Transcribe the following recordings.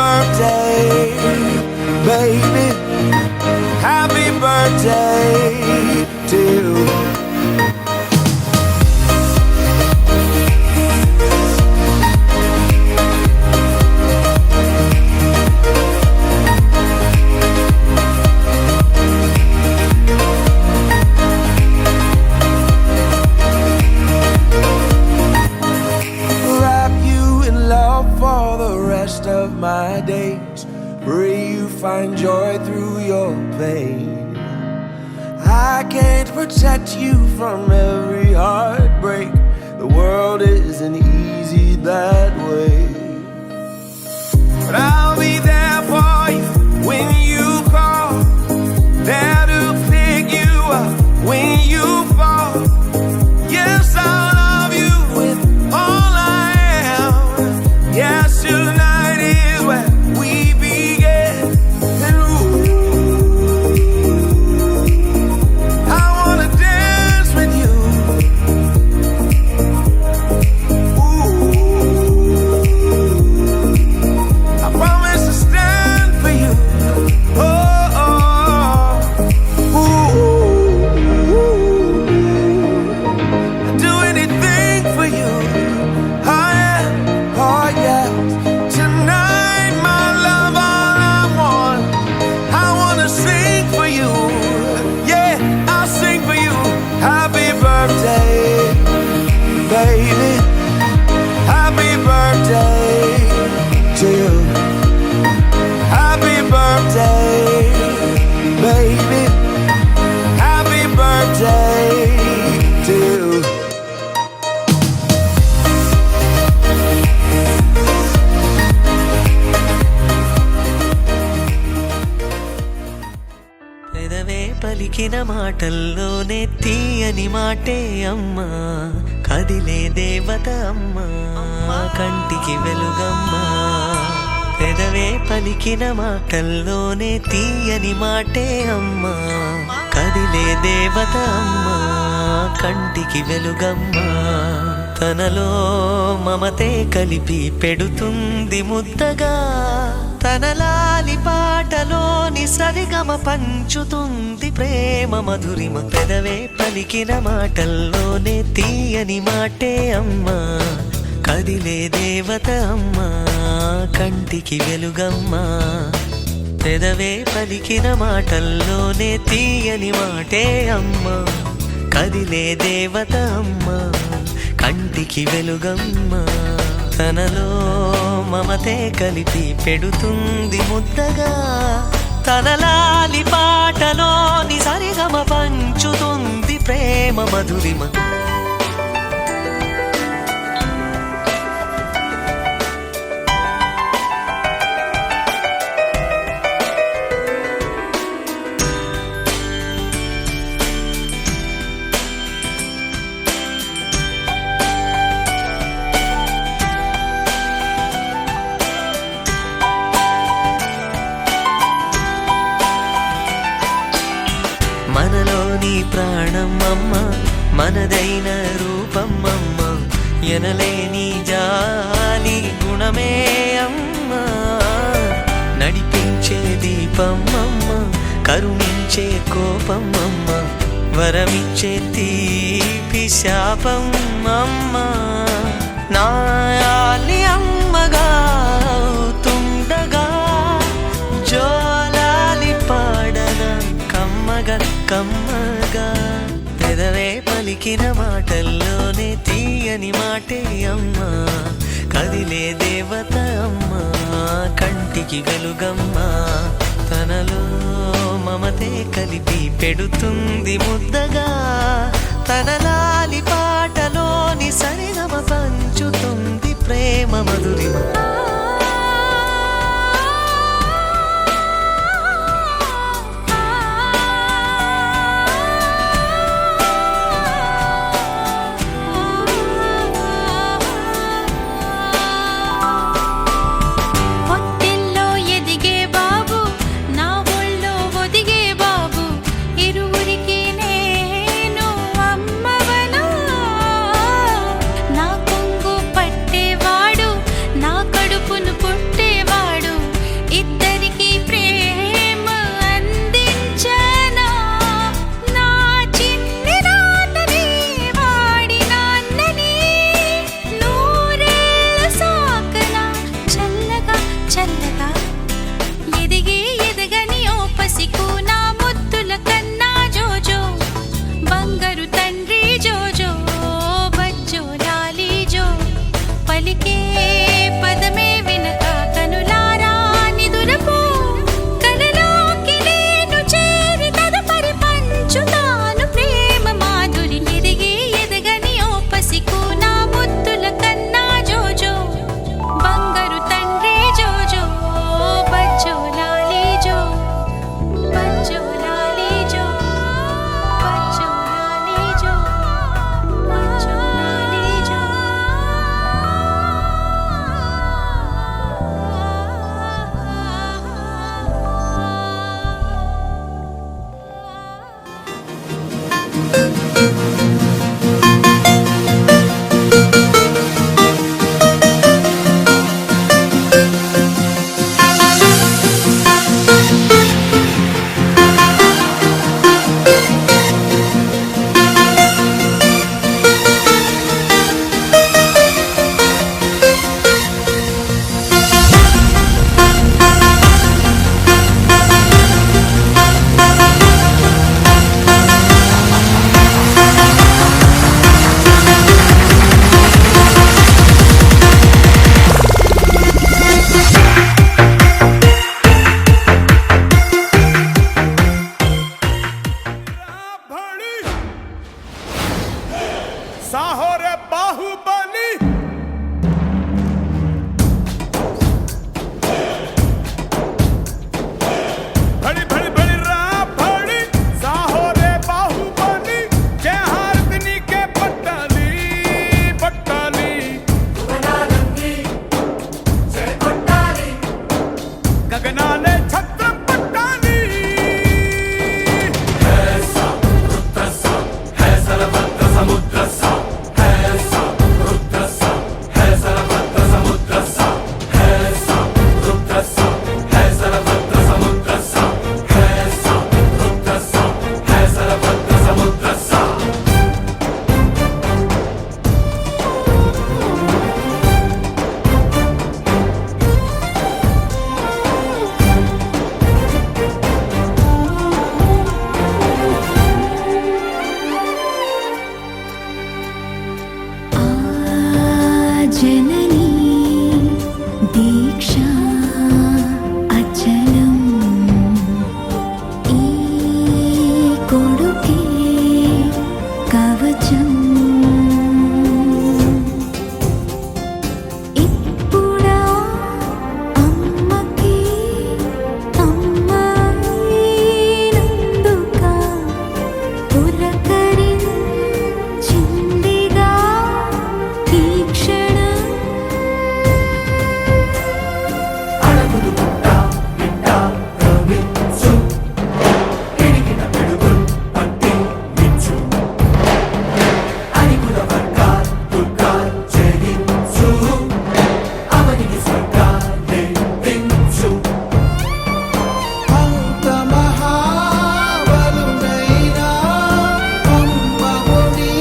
birthday, baby. Happy birthday to you. Of my days, pray you find joy through your pain. I can't protect you from every heartbreak. The world isn't easy that way, but I'll be there for you when you call, there to pick you up when you fall. Yes, I'll love you with all I am. Yes, tonight where we began, and I wanna dance with you. I promise to stand for you. Oh, I'd do anything for you. Oh yeah, oh yeah. Tonight, my love, all I want, I wanna sing for you. Yeah, I'll sing for you. Happy birthday, baby. Happy birthday to you. Happy birthday, baby. Happy birthday to you. పలికిన మాటల్లోనే తీయని మాటే అమ్మా, కదిలే దేవత అమ్మా, కంటికి వెలుగమ్మా. పెదవే పలికిన మాటల్లోనే తీయని మాటే అమ్మా, కదిలే దేవత అమ్మా, కంటికి వెలుగమ్మా. తనలో మమతే కలిపి పెడుతుంది ముద్దగా, తనలాలి పాటలోని సరిగమ పంచుతుంది ప్రేమ మధురిమ. పెదవే పలికిన మాటల్లోనే తీయని మాటే అమ్మా, కదిలే దేవత అమ్మా, కంటికి వెలుగమ్మా. పెదవే పలికిన మాటల్లోనే తీయని మాటే అమ్మా, కదిలే దేవత అమ్మా, కంటికి వెలుగమ్మా. తనలో మమతే కలిపి పెడుతుంది ముద్దగా, తనలాలి పాటలోని సరిగమ పంచుతుంది ప్రేమ మధురిమ. మనలోని ప్రాణం అమ్మ, మనదైన రూపం అమ్మ, ఎనలేని జాలి గుణమే అమ్మ. నడిపించే దీపం అమ్మ, కరుణించే కోపం అమ్మ, వరమిచ్చే తీపి శాపం అమ్మ. నాయాలి అమ్మగా అవుతుండగా, జోలాలి పాడన కమ్మగా కమ్మగా. పెదవే పలికిన మాటల్లోనే తీయని మాటే అమ్మా, కదిలే దేవత అమ్మా, కంటికి వెలుగమ్మా. తనలో మమతే కలిపి పెడుతుంది ముద్దగా, తనలాలి పాటలోని సరిగమ పంచుతుంది ప్రేమ మధురిమ. నా కొంగు పట్టేవాడు, నా కడుపు గగనాలే ఛత్రం పట్టాలి. హేసా రుద్రసా హేసరభద్ర సముద్రసా హేసా రుద్రసా హేసరభద్ర సముద్రసా హేసా రుద్రసా హేసరభద్ర సముద్రసా హేసా రుద్రసా హేసరభద్ర సముద్రసా. जननी दीक्षा अचलम ई कोडुके कवचम इप्पुड़ा अम्मकी अम्मायिनंदुका पुलकरिंचिंदिगा ఈ క్షణం. అడగులు పుట్ట బిడ్డ రవించు ఎడిగిన పిడుగులు పట్టి నిచ్చు అనికుల వర్గాల్ దుర్గాల్ జయించు అవనికి స్వర్గాలే దించు. అంత మహాబలుడైనా అమ్మఒడి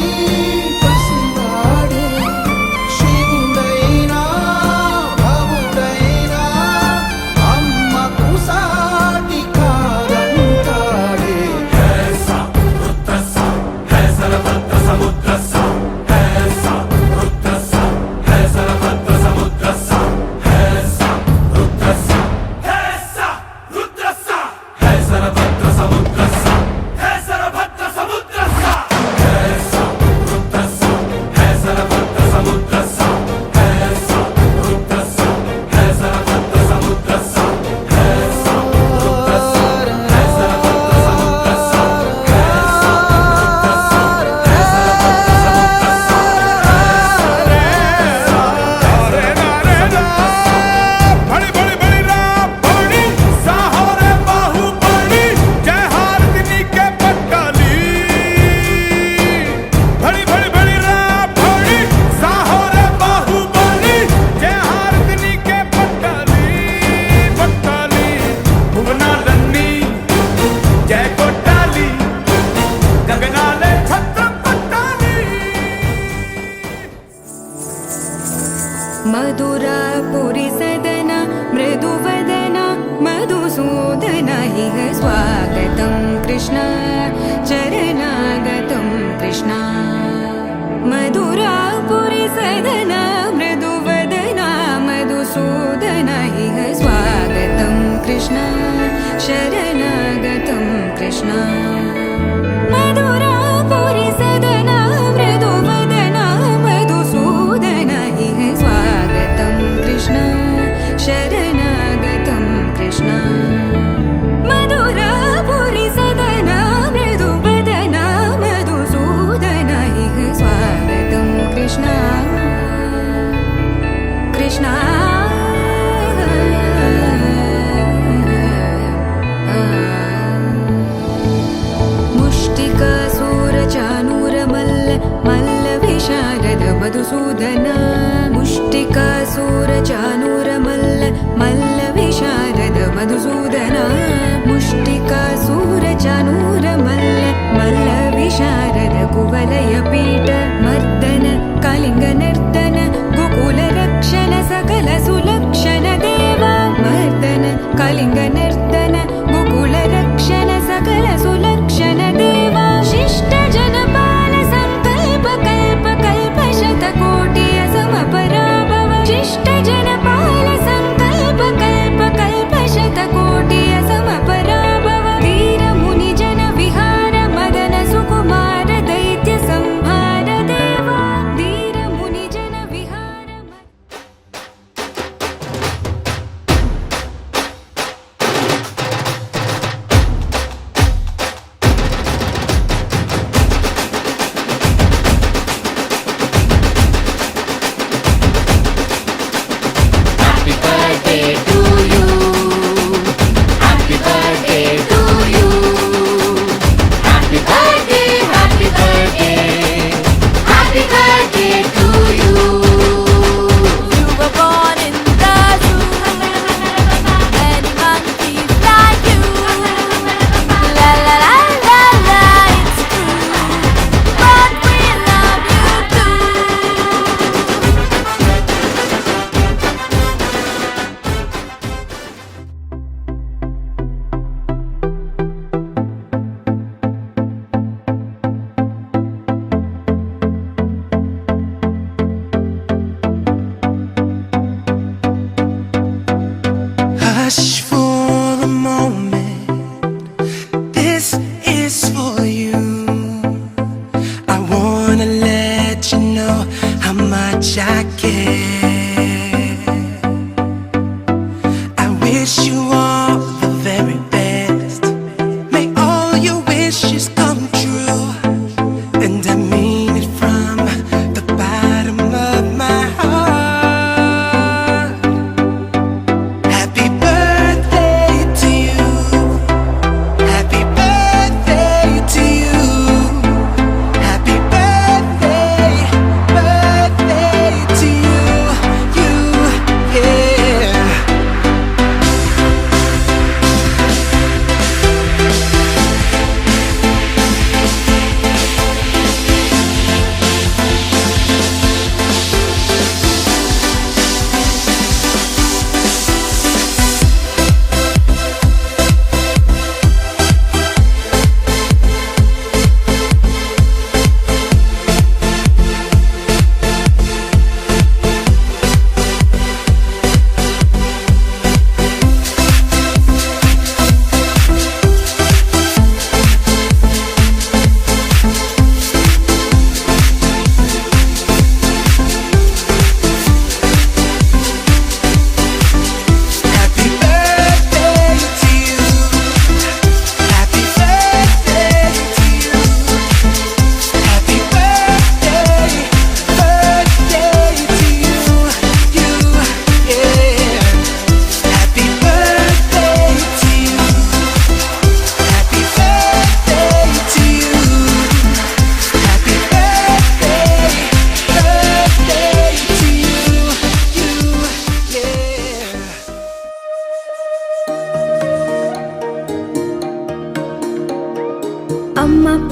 పసివాడే శివుడైనా భవుడైనా అమ్మకు సాటి కాదంటాడే. హేసా రుద్రసా హేసరభద్ర సముద్రసా హేసా రుద్రసా హేసరభద్ర సముద్రసా హేసా రుద్రసా హేసా రుద్రసా హేసరభద్ర సముద్రసా హేసరభద్ర సముద్రసా హేసా రుద్రసా హేసరభద్ర సముద్రసా హేసా రుద్రసా హేసరభద్ర సముద్రసా హేసా రుద్రసా హేసరభద్ర సముద్రసా హేసా రుద్రసా బడి బడి బడి రా బడి సాహోరే బాహుబలి జయ హారతి నీకే పట్టాలి. బడి బడి బడి రా బడి సాహోరే బాహుబలి జయ హారతి నీకే పట్టాలి. పట్టాలి భువనాలన్నీ జయ కొట్టాలి గగనాలే ఛత్రం పట్టాలి. मधुरापुरी सदन मृदुवदन मधुसूदन इह स्वागतं कृष्ण चरणागतं कृष्ण. मधुरापुरी सदन मृदुवदन मधुसूदन इह स्वागतं कृष्ण शरणागतं कृष्ण. मधुरापुरी सदन मृदुवदन मधुसूदन इह स्वागतं कृष्ण शरणागतं कृष्ण. मधुरापुरी सदन मृदुवदन मधुसूदन इह स्वागतं कृष्ण कृष्ण. मुष्टिकासूरचानूरमल्ल मल्लविशारद मधुसूदन मुष्टिकासूरचानूरमल्ल मल्लविशारद मधुसूदन मुष्टिकासूरचानूरमल्ल मल्लविशारद कुवलयपीठ मर्दन कलिङ्गनर्दन गोकुलरक्षण सकल सुलक्षण देवा मर्दन कलिङ्गनर्दन गोकुलरक्षण सकल सुलक्षण देवा शिष्ट जनपाल संकल्प कल्प कल्प शतकोटि असमपराभव शिष्ट जनपाल संकल्प कल्प कल्प शतकोटि असमपराभव वीर मुनि जन विहार मदन सुकुमार दैत्य संहार देवा वीर मुनि जन विहार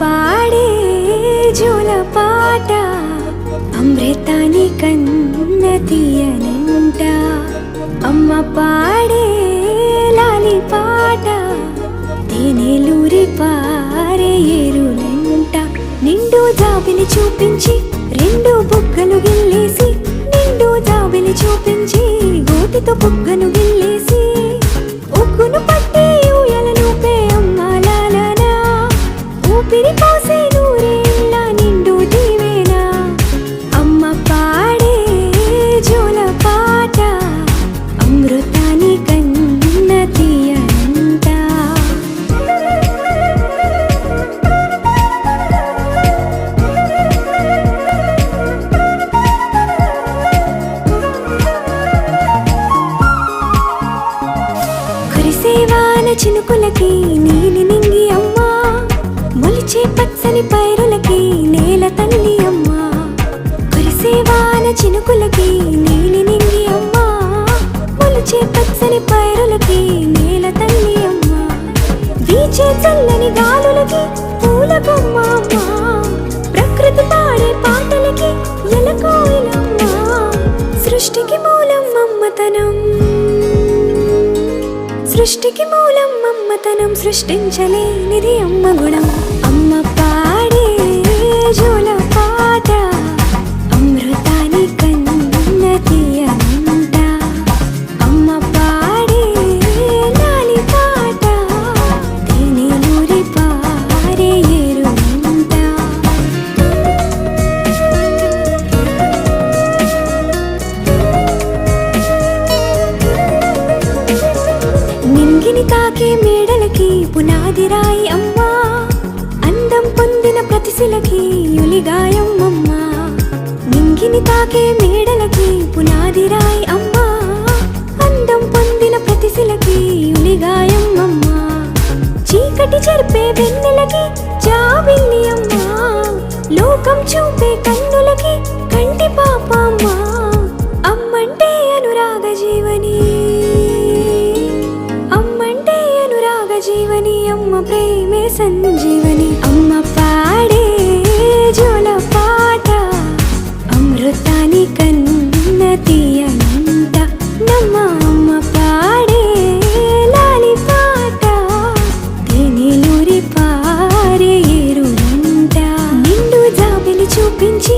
పాడే జోల పాట అమృతాని కన్న తీయనంట. అమ్మ పాడే లాలి పాట తేనెలూరి పారే ఏరులంట. నిండు జాబిలి చూపించి రెండు బుగ్గలు గిల్లేసి, నిండు జాబిలి చూపించి గోటితో బుగ్గను గిల్లేసి, ఉగ్గును పట్టి ఊయలను పే అమ్మాలాలనా, ఊపిరి పోసే నూరేళ్ళ నిండు దీవేనా. అమ్మ పాడే జోల పాట అమృతాని కన్న తీయనంట. కురిసేవాన చినుకులకి నీలి నింగి అమ్మా, మొలిచే పచ్చని పైరులకి నేల తల్లి అమ్మా. కురిసేవాన చినుకులకి నీలి నింగి అమ్మా, మొలిచే పచ్చని పైరులకి నేల తల్లి అమ్మా. వీచే చల్లని గాలులకి పూల బొమ్మ అమ్మా, ప్రకృతి పాడే పాటలకి ఎలకోయిలమ్మా. సృష్టికి మూలం మమ్మతనం, సృష్టికి మూలం మమ్మతనం, సృష్టించలేనిది అమ్మ గుణం. అమ్మ పాడే జోల పాట అమృతాని కన్న తీయనంట. అమ్మ పాడే లాలి పాట తేనెలూరి పారే ఏరులంట. నింగిని తాకే మేడలకి పునాది రాయి అమ్మా, అందం పొందిన ప్రతిశిలకి యులిగాయం అమ్మా. నింగిని తాకే మేడలకి పునాది రాయి అమ్మా, అందం పొందిన ప్రతిశిలకి యులిగాయం అమ్మా. చీకటి చెరిపే వెన్నెలకి జాబిల్లి అమ్మా, లోకం చూపే కన్నులకి కంటి పాప అమ్మా. అమ్మంటే అనురాగ జీవని, అమ్మంటే అనురాగ జీవని, అమ్మ ప్రేమే సంజీవని. అమ్మ పాడే జోల పాట అమృతాని కన్న తీయనంట. నమ్మ అమ్మ పాడే లాలి పాట తేనెలూరి పారే ఏరులంట. నిండు జాబిలి చూపించి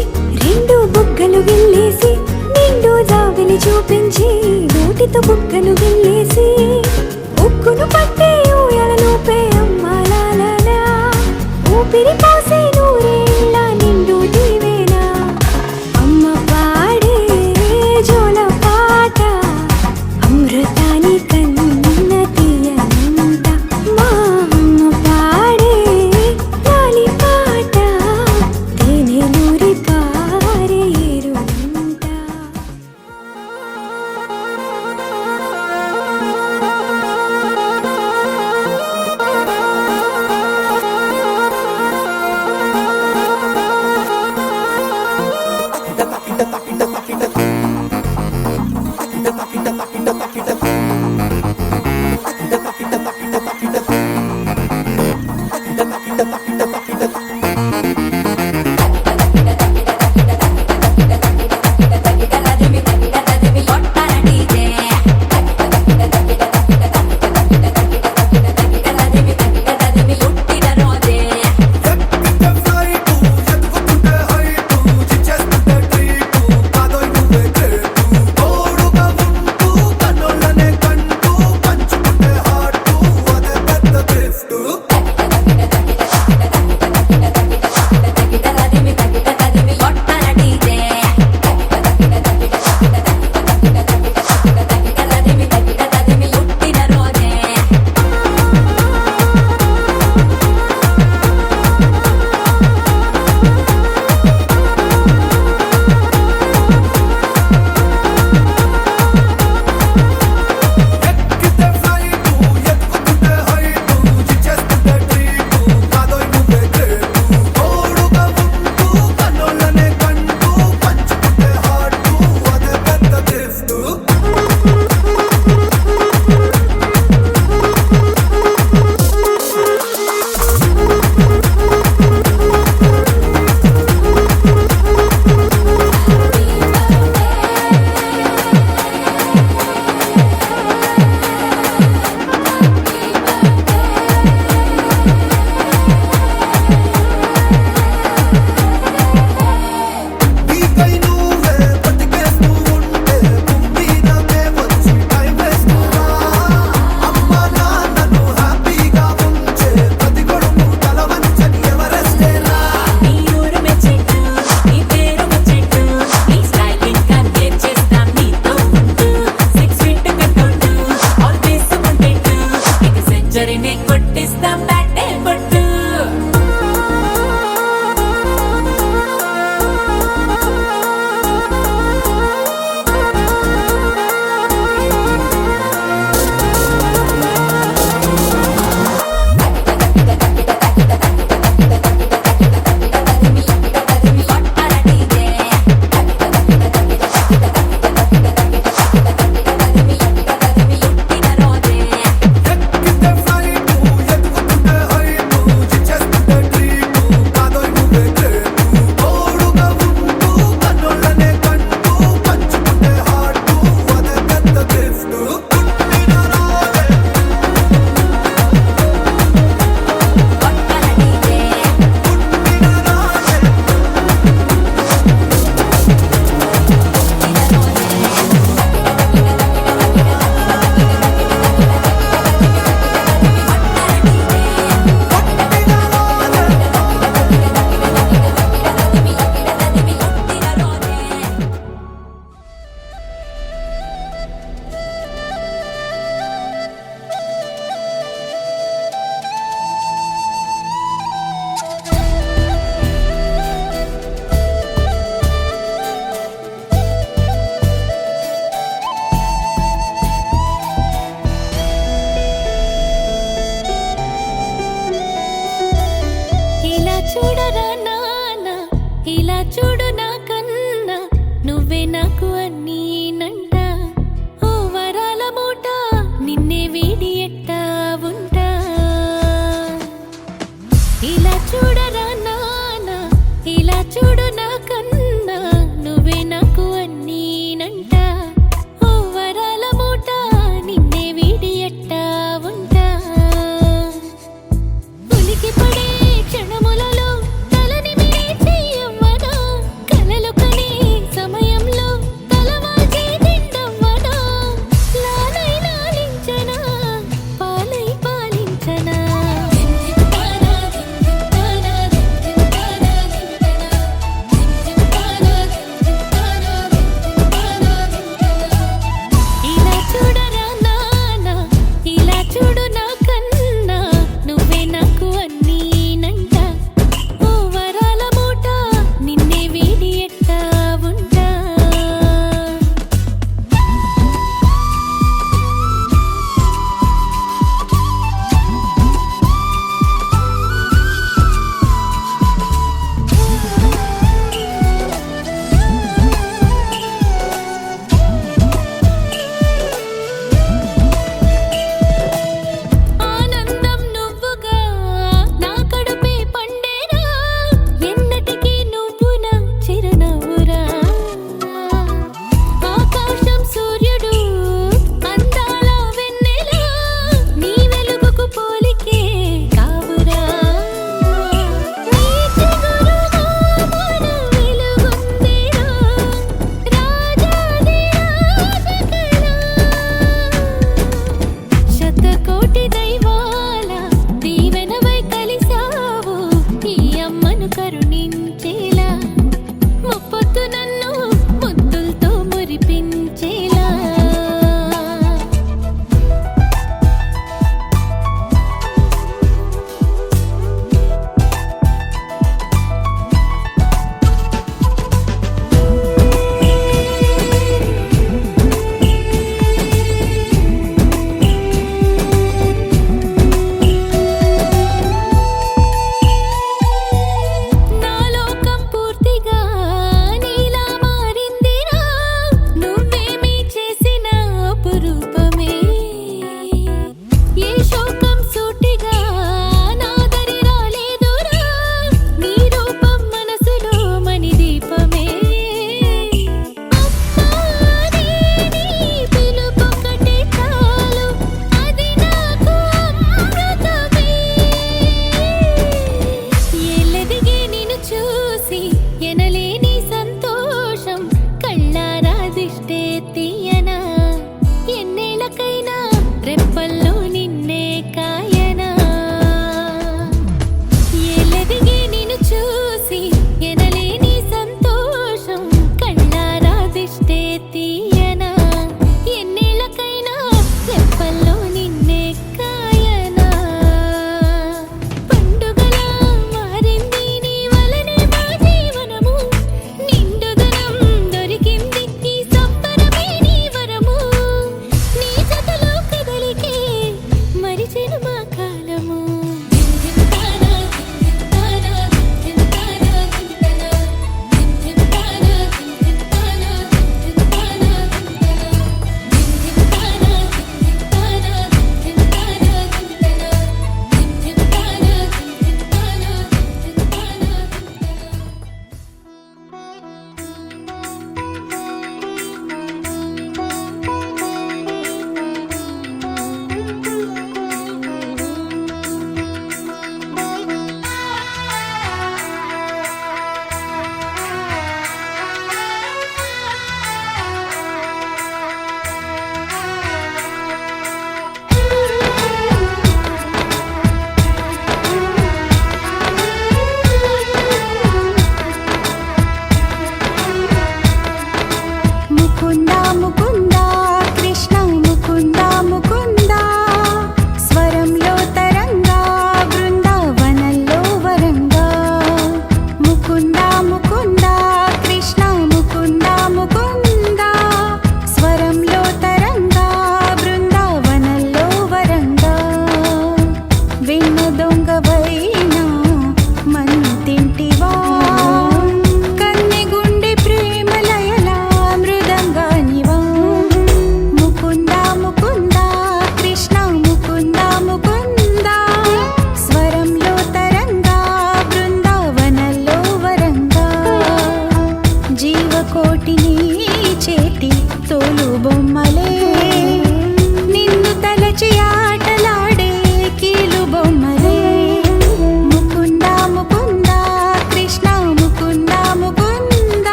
నాకు అన్నీనంట ఓ వరాల మూట నిన్నే వీడి ఎట్టా ఉంటా ఇలా చూడరా నాన్న ఇలా చూడు నా కన్నా నువ్వే నాకు అన్నీనంట ఓ వరాల మూట నిన్నే వీడి ఎట్టా ఉంటా ఉలికి పడే క్షణములలో తలని మిరేసి అవ్వగా కలలు కనే సమయంలో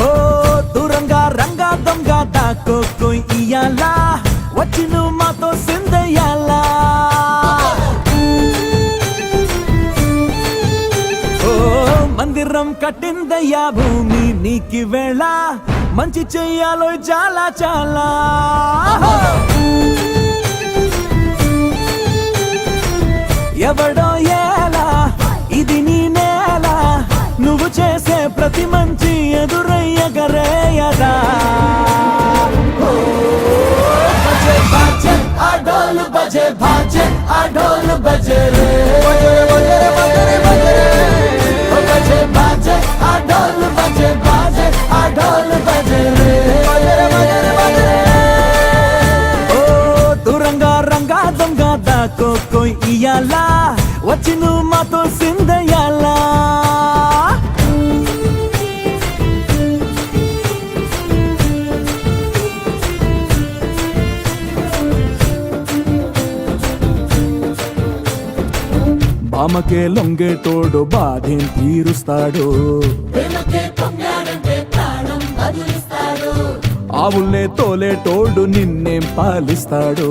ఓ దూరంగా రంగా దొంగ దాక్కో ఇయ్యాలా వచ్చి నువ్వు మాతో సిందయ్యాలా ఓ మందిరం కట్టిందయ్యా భూమి నీకి వేళ మంచి చెయ్యాలో చాలా చాలా ఎవడో ఎలా ఇది నీ నేల నువ్వు చేసే ప్రతి మంచి ఎదురయ్యగరేయదా బజే బాజే ఆ డోలు బజే బాజే ఆ డోలు బజే రే బజే బాజే ఆ డోలు బజే బాజే ఆ డోలు బజే రే ఓ దూరంగా రంగా దొంగ దాక్కో ఇయ్యాలా వచ్చి నువ్వు మాతో సిందయ్యాలా బామకే లొంగేటోడు బాధేం తీరుస్తాడు ఆవుల్నే తోలేటోడు నిన్నేం పాలిస్తాడు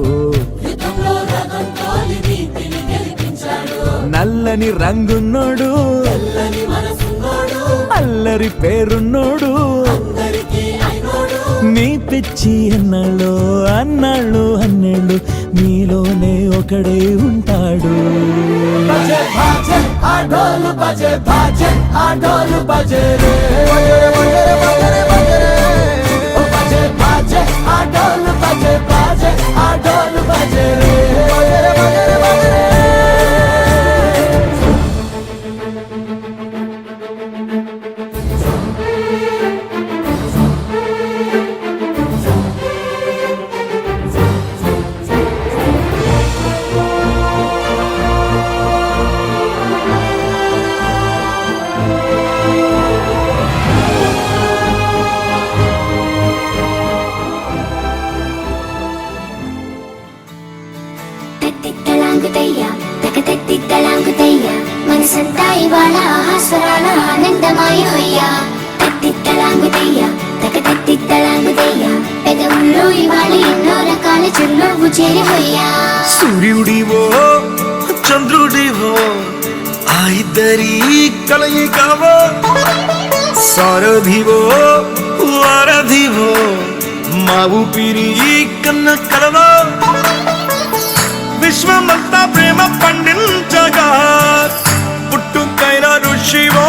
నల్లని రంగున్నోడు అల్లరి పేరున్నోడు నీ పిచ్చి అన్నాళ్ళు అన్నాళ్ళు అన్నేళ్ళు నీలోనే ఒకడే ఉంటాడు బజే బాజే ఆ డోలు బజే బాజే ఆ డోలు బజే రే బజే బాజే ఆ డోలు బజే బాజే ఆ డోలు బజే రే మనసంతా ఇవాళ ఆహాస్వరాల ఆనందమాయ హొయ్యా తత్తిత్తలాంగుతయ్యా తకతత్తిత్తలాంగుతయ్యా పెదవుల్లో ఇవాళ ఎన్నో రకాల చిరునవ్వు చేరి హొయ్యా సూర్యుడివో చంద్రుడివో ఆ ఇద్దరి కలయికవో సారథివో వారధివో మా ఊపిరి కన్న కలవో విశ్వమంతా ప్రేమ పండించగా పుట్టుకైన ఋషివో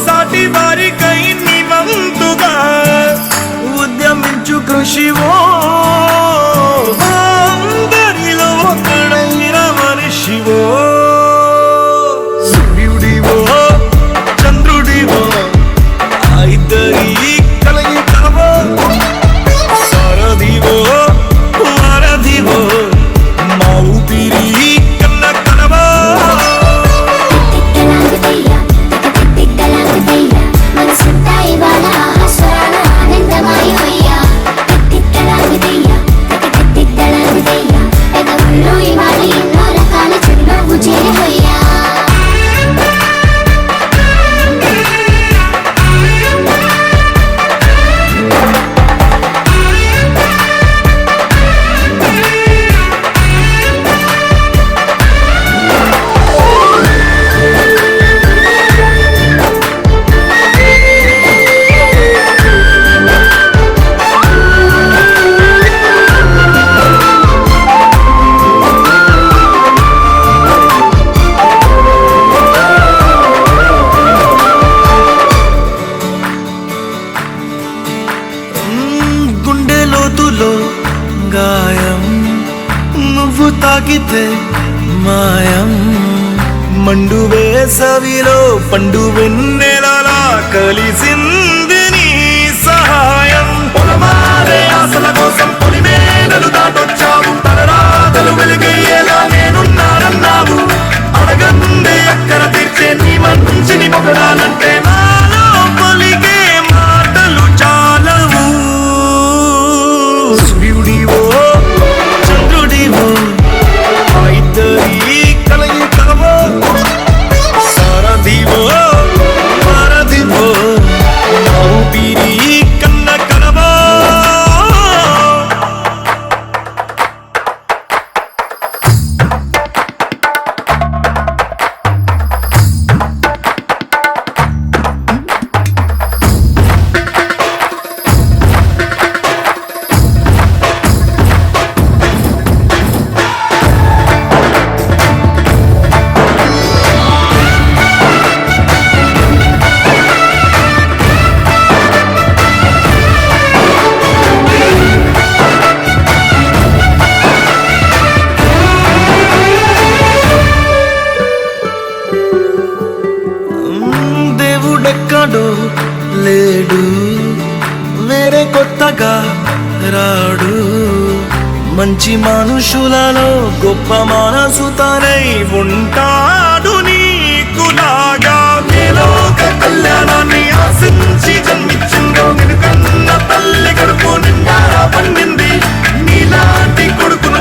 సాటి వారికై నివంతుగా ఉద్యమించు కృషివో అందరిలో ఒకడైన మనిషివో సూర్యుడివో చంద్రుడివో ఆ ఇద్దరి కలయికవో సారథివో వారధివో మా ఊపిరి కన్న కలవో మనసంతా ఇవాళ ఆహాస్వరాల ఆనందమాయ హొయ్యా తత్తిత్తలాంగుతయ్యా తకతత్తిత్తలాంగుతయ్యా పెదవుల్లో ఇవాళ ఎన్నో రకాల చిరునవ్వు చేరి హొయ్యా గుండె లోతులో గాయం నువ్వు తాకితే మాయం మండు వేసవిలో పండు వెన్నెలలా కలిసింది నీ సహాయం పొలమారే ఆశల కోసం పొలిమేనలు దాటొచ్చావు తలరాతలు వెలుగయ్యేలా నేనున్నానన్నావు అడగందే అక్కర తీర్చే నీ మంచిని పొగడాలంటే నాలో పలికే మాటలు చాలవు ఉన్నాడో లేడు, వేరే కొత్తగా రాడు. మంచి మనుషులలో గొప్ప మనసు తనై ఉంటాడు నీకులాగా. నీలోక కళ్యాణాన్ని ఆశించి జన్మించిందో నిన్ను కన్న తల్లి కడుపు నిండా పండింది. నీలాంటి కొడుకును